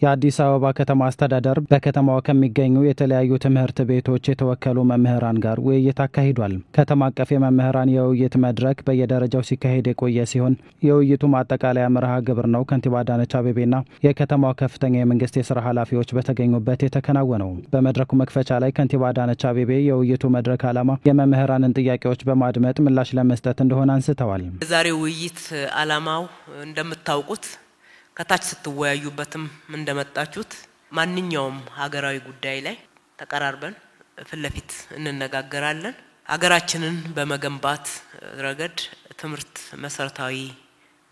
የአዲስ አበባ ከተማ አስተዳደር በከተማዋ ከሚገኙ የተለያዩ ትምህርት ቤቶች የተወከሉ መምህራን ጋር ውይይት አካሂዷል። ከተማ አቀፍ የመምህራን የውይይት መድረክ በየደረጃው ሲካሄድ የቆየ ሲሆን የውይይቱ ማጠቃለያ መርሃ ግብር ነው ከንቲባ አዳነች አቤቤና የከተማው ከፍተኛ የመንግስት የሥራ ኃላፊዎች በተገኙበት የተከናወነው። በመድረኩ መክፈቻ ላይ ከንቲባ አዳነች አቤቤ የውይይቱ መድረክ ዓላማ የመምህራንን ጥያቄዎች በማድመጥ ምላሽ ለመስጠት እንደሆነ አንስተዋል። የዛሬው ውይይት ዓላማው እንደምታውቁት ከታች ስትወያዩበትም እንደመጣችሁት ማንኛውም ሀገራዊ ጉዳይ ላይ ተቀራርበን ፍለፊት እንነጋገራለን። ሀገራችንን በመገንባት ረገድ ትምህርት መሰረታዊ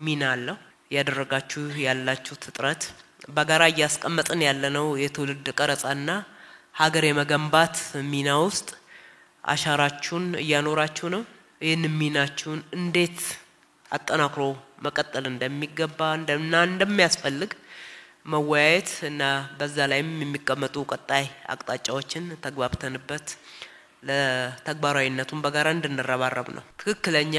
ሚና አለው። ያደረጋችሁ ያላችሁት ጥረት በጋራ ያስቀመጥን ያለነው የትውልድ ቀረጻና ሀገር የመገንባት ሚና ውስጥ አሻራችሁን ያኖራችሁ ነው። ይህን ሚናችሁን እንዴት አጠናክሮ መቀጠል እንደሚገባ እንደሚያስፈልግ መወያየት እና በዛ ላይም የሚቀመጡ ቀጣይ አቅጣጫዎችን ተግባብተንበት ለተግባራዊነቱን በጋራ እንድንረባረብ ነው። ትክክለኛ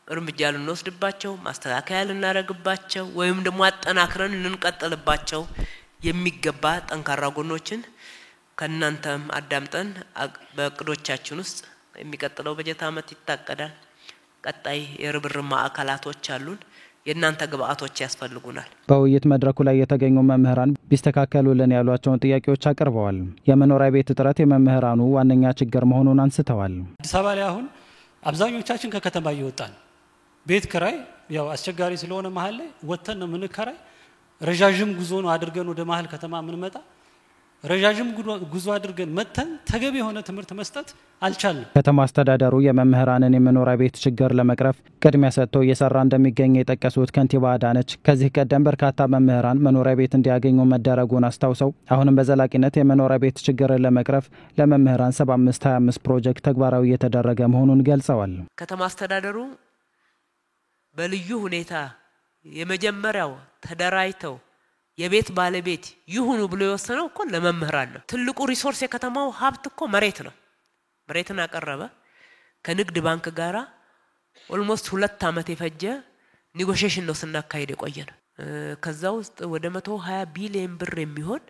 እርምጃ ልንወስድባቸው ማስተካከያ ልናደርግባቸው ወይም ደግሞ አጠናክረን ልንቀጥልባቸው የሚገባ ጠንካራ ጎኖችን ከእናንተም አዳምጠን በእቅዶቻችን ውስጥ የሚቀጥለው በጀት ዓመት ይታቀዳል። ቀጣይ የርብርብ ማዕከላቶች አሉን። የእናንተ ግብአቶች ያስፈልጉናል። በውይይት መድረኩ ላይ የተገኙ መምህራን ቢስተካከሉልን ያሏቸውን ጥያቄዎች አቅርበዋል። የመኖሪያ ቤት እጥረት የመምህራኑ ዋነኛ ችግር መሆኑን አንስተዋል። አዲስ አበባ ላይ አሁን አብዛኞቻችን ከከተማ እየወጣን ቤት ክራይ ያው አስቸጋሪ ስለሆነ መሃል ላይ ወተን ነው ምንከራይ። ረጃጅም ጉዞ ነው አድርገን ወደ መሃል ከተማ ምንመጣ። ረጃጅም ጉዞ አድርገን መተን ተገቢ የሆነ ትምህርት መስጠት አልቻልንም። ከተማ አስተዳደሩ የመምህራንን የመኖሪያ ቤት ችግር ለመቅረፍ ቅድሚያ ሰጥቶ እየሰራ እንደሚገኝ የጠቀሱት ከንቲባ አዳነች ከዚህ ቀደም በርካታ መምህራን መኖሪያ ቤት እንዲያገኙ መደረጉን አስታውሰው አሁንም በዘላቂነት የመኖሪያ ቤት ችግርን ለመቅረፍ ለመምህራን 7525 ፕሮጀክት ተግባራዊ እየተደረገ መሆኑን ገልጸዋል። ከተማ አስተዳደሩ በልዩ ሁኔታ የመጀመሪያው ተደራጅተው የቤት ባለቤት ይሁኑ ብሎ የወሰነው እኮ ለመምህራን ነው። ትልቁ ሪሶርስ የከተማው ሀብት እኮ መሬት ነው። መሬትን አቀረበ ከንግድ ባንክ ጋራ ኦልሞስት 2 አመት የፈጀ ኔጎሺዬሽን ነው ስናካሄድ የቆየነው። ከዛ ውስጥ ወደ 120 ቢሊዮን ብር የሚሆን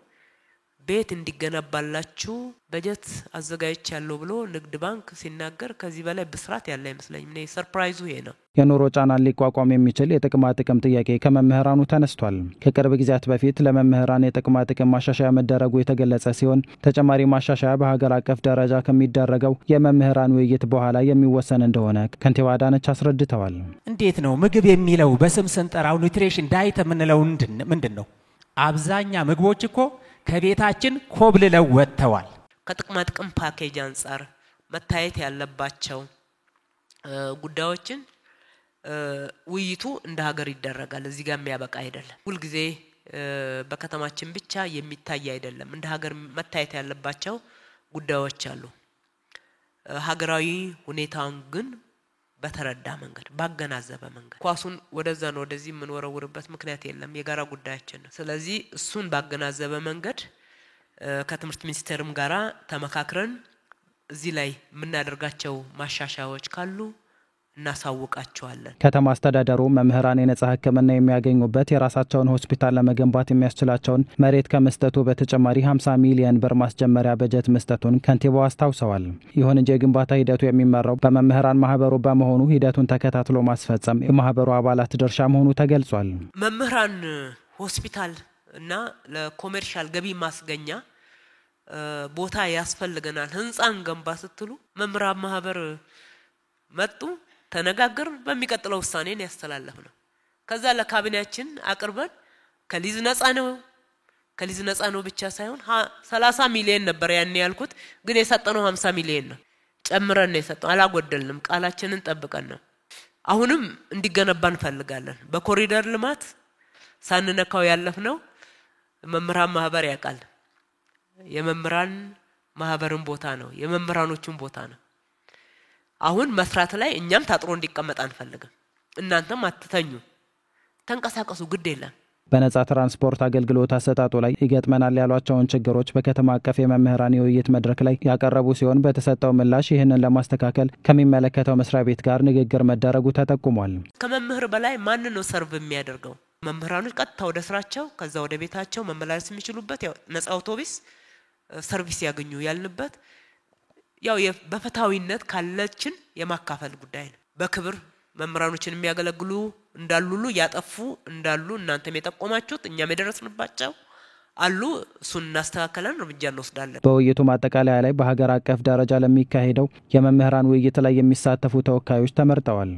ቤት እንዲገነባላችሁ በጀት አዘጋጅቻለሁ ብሎ ንግድ ባንክ ሲናገር ከዚህ በላይ ብስራት ያለ አይመስለኝም። እኔ ሰርፕራይዙ ይሄ ነው። የኑሮ ጫናን ሊቋቋም የሚችል የጥቅማ ጥቅም ጥያቄ ከመምህራኑ ተነስቷል። ከቅርብ ጊዜያት በፊት ለመምህራን የጥቅማ ጥቅም ማሻሻያ መደረጉ የተገለጸ ሲሆን ተጨማሪ ማሻሻያ በሀገር አቀፍ ደረጃ ከሚደረገው የመምህራን ውይይት በኋላ የሚወሰን እንደሆነ ከንቲባ አዳነች አስረድተዋል። እንዴት ነው ምግብ የሚለው በስም ስንጠራው ኒውትሪሽን ዳይት የምንለው ምንድነው? አብዛኛ ምግቦች እኮ ከቤታችን ኮብልለው ወጥተዋል። ከጥቅማ ጥቅም ፓኬጅ አንፃር መታየት ያለባቸው ጉዳዮችን ውይይቱ እንደ ሀገር ይደረጋል። እዚህ ጋር የሚያበቃ አይደለም። ሁሉ ጊዜ በከተማችን ብቻ የሚታይ አይደለም። እንደ ሀገር መታየት ያለባቸው ጉዳዮች አሉ። ሀገራዊ ሁኔታውን ግን በተረዳ መንገድ ባገናዘበ መንገድ ኳሱን ወደዛ ነው ወደዚህ ምን ወረውርበት ምክንያት የለም። የጋራ ጉዳያችን ነው። ስለዚህ እሱን ባገናዘበ መንገድ ከትምህርት ሚኒስቴርም ጋራ ተመካክረን እዚህ ላይ ምናደርጋቸው ማሻሻያዎች ካሉ እናሳውቃቸዋለን። ከተማ አስተዳደሩ መምህራን የነጻ ሕክምና የሚያገኙበት የራሳቸውን ሆስፒታል ለመገንባት የሚያስችላቸውን መሬት ከመስጠቱ በተጨማሪ 50 ሚሊዮን ብር ማስጀመሪያ በጀት መስጠቱን ከንቲባው አስታውሰዋል። ይሁን እንጂ የግንባታ ሂደቱ የሚመራው በመምህራን ማህበሩ በመሆኑ ሂደቱን ተከታትሎ ማስፈጸም የማህበሩ አባላት ድርሻ መሆኑ ተገልጿል። መምህራን ሆስፒታል እና ለኮሜርሻል ገቢ ማስገኛ ቦታ ያስፈልገናል ህንጻን ገንባ ስትሉ መምህራን ማህበር መጡ ተነጋገር በሚቀጥለው ውሳኔን ያስተላለፍነው። ከዛ ለካቢኔያችን አቅርበን ከሊዝ ነፃ ነው ብቻ ሳይሆን 30 ሚሊዮን ነበር ያን ያልኩት ግን የሰጠነው 50 ሚሊዮን ነው። ጨምረን ነው የሰጠነው። አላጎደልንም። ቃላችንን ጠብቀን ነው። አሁንም እንዲገነባ እንፈልጋለን። በኮሪደር ልማት ሳንነካው ያለፍነው መምህራን ማህበር ያቃል። የመምህራን ማህበርን ቦታ ነው። የመምህራኖቹን ቦታ ነው። አሁን መስራት ላይ እኛም ታጥሮ እንዲቀመጥ አንፈልግም። እናንተም አትተኙ፣ ተንቀሳቀሱ፣ ግድ የለም። በነጻ ትራንስፖርት አገልግሎት አሰጣጡ ላይ ይገጥመናል ያሏቸውን ችግሮች በከተማ አቀፍ የመምህራን የውይይት መድረክ ላይ ያቀረቡ ሲሆን በተሰጠው ምላሽ ይህንን ለማስተካከል ከሚመለከተው መስሪያ ቤት ጋር ንግግር መደረጉ ተጠቁሟል። ከመምህር በላይ ማን ነው ሰርቭ የሚያደርገው? መምህራኖች ቀጥታ ወደ ስራቸው ከዛ ወደ ቤታቸው መመላለስ የሚችሉበት ያው ነፃ አውቶቡስ ሰርቪስ ያገኙ ያልንበት ያው በፈታዊነት ካለችን የማካፈል ጉዳይ ነው። በክብር መምህራኖችን የሚያገለግሉ እንዳሉሉ ያጠፉ እንዳሉ እናንተም የጠቆማችሁት እኛም የደረስንባቸው አሉ እሱን እናስተካክለን እርምጃ እንወስዳለን። በውይይቱ ማጠቃለያ ላይ በሀገር አቀፍ ደረጃ ለሚካሄደው የመምህራን ውይይት ላይ የሚሳተፉ ተወካዮች ተመርጠዋል።